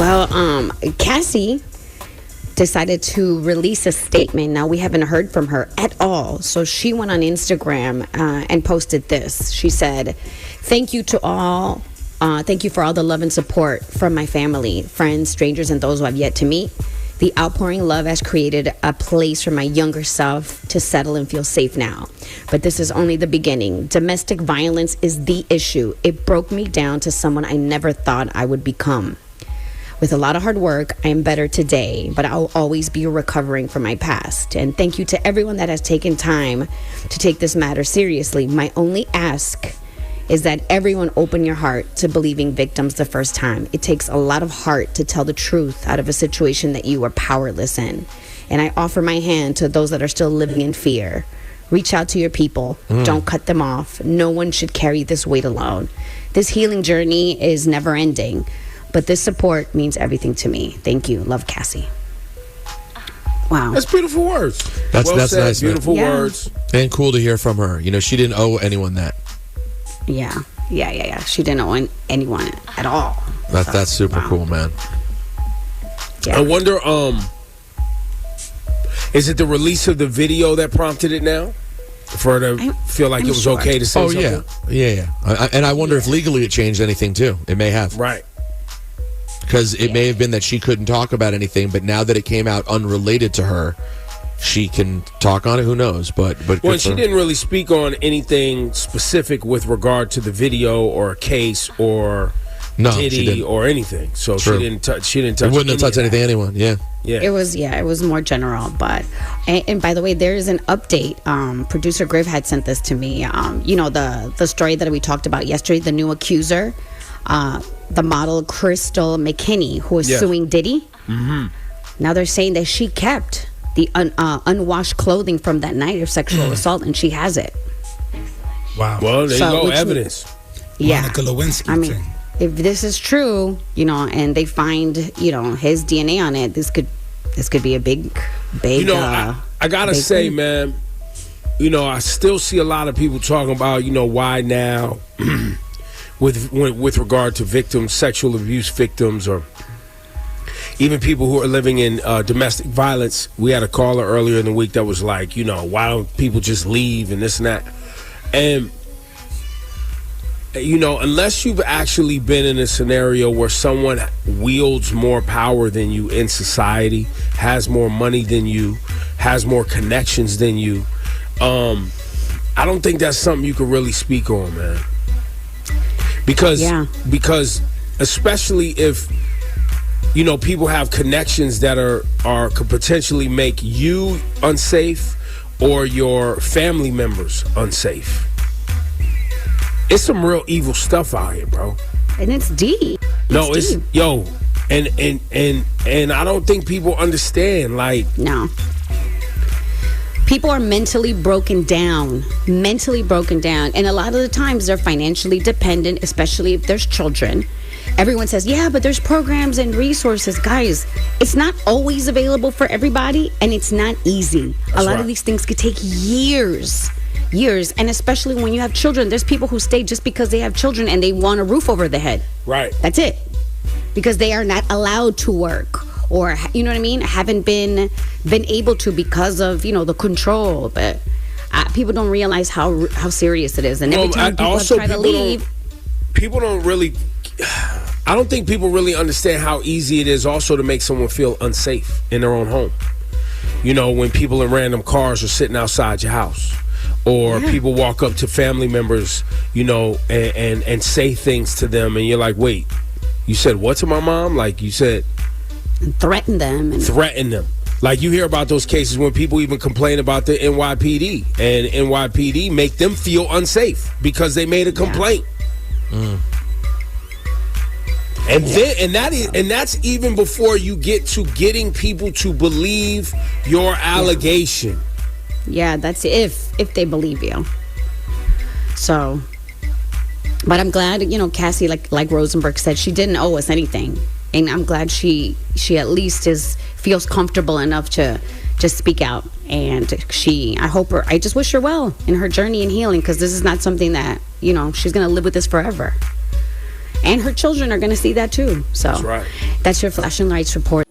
Well, Cassie decided to release a statement. Now, we haven't heard from her at all. So she went on Instagram and posted this. She said, thank you to all. Thank you for all the love and support from my family, friends, strangers, and those who have yet to meet. The outpouring love has created a place for my younger self to settle and feel safe now. But this is only the beginning. Domestic violence is the issue. It broke me down to someone I never thought I would become. With a lot of hard work, I am better today, but I'll always be recovering from my past. And thank you to everyone that has taken time to take this matter seriously. My only ask is that everyone open your heart to believing victims the first time. It takes a lot of heart to tell the truth out of a situation that you are powerless in. And I offer my hand to those that are still living in fear. Reach out to your people. Don't cut them off. No one should carry this weight alone. This healing journey is never ending, but this support means everything to me. Thank you. Love, Cassie. Wow. That's beautiful words. That's said, nice, man. beautiful words. And cool to hear from her. You know, she didn't owe anyone that. Yeah. She didn't owe anyone at all. That's super cool, man. Yeah. I wonder, is it the release of the video that prompted it now? For her to feel like it was okay to say something? Yeah. And I wonder if legally it changed anything, too. It may have. Right. Because it may have been that she couldn't talk about anything, but now that it came out unrelated to her, she can talk on it. Who knows? But well, she didn't really speak on anything specific with regard to the video or a case or Diddy or anything. So True. she didn't touch. It wouldn't have touched anything anyone. Yeah. It was more general. But and by the way, there is an update. Producer Griff had sent this to me. You know, the story that we talked about yesterday, the new accuser, the model Crystal McKinney, who is suing Diddy. Mm-hmm. Now they're saying that she kept the unwashed clothing from that night of sexual assault, and she has it. Wow. Well, there you go. Evidence. Yeah. Monica Lewinsky I mean, thing. if this is true, you know, and they find, you know, his DNA on it, this could be a big. You know, I gotta say, man, you know, I still see a lot of people talking about, you know, why now, with regard to victims, sexual abuse victims, or even people who are living in domestic violence. We had a caller earlier in the week that was like, you know, why don't people just leave and this and that? And, you know, unless you've actually been in a scenario where someone wields more power than you in society, has more money than you, has more connections than you, I don't think that's something you can really speak on, man. Because especially if, you know, people have connections that could potentially make you unsafe or your family members unsafe. It's some real evil stuff out here, bro. And it's deep. It's deep. And I don't think people understand, like, no. People are mentally broken down, and a lot of the times they're financially dependent, especially if there's children. Everyone says, yeah, but there's programs and resources. Guys, it's not always available for everybody, and it's not easy. A lot of these things could take years, and especially when you have children. There's people who stay just because they have children and they want a roof over their head. Right. That's it. Because they are not allowed to work, or, you know what I mean, haven't been able to because of, you know, the control. But people don't realize how serious it is. And every time people try to leave, people don't really. I don't think people really understand how easy it is also to make someone feel unsafe in their own home. You know, when people in random cars are sitting outside your house, or people walk up to family members, you know, and say things to them, and you're like, wait, you said what to my mom? Like, you said... And threaten them. Like, you hear about those cases when people even complain about the NYPD, and NYPD make them feel unsafe because they made a complaint. And that's even before you get to getting people to believe your allegation. Yeah, that's if they believe you. So, but I'm glad, you know, Cassie, like Rosenberg said, she didn't owe us anything, and I'm glad she at least feels comfortable enough to just speak out. And I just wish her well in her journey and healing, because this is not something that, you know, she's gonna live with this forever. And her children are going to see that too. So That's right. That's your flashing lights report.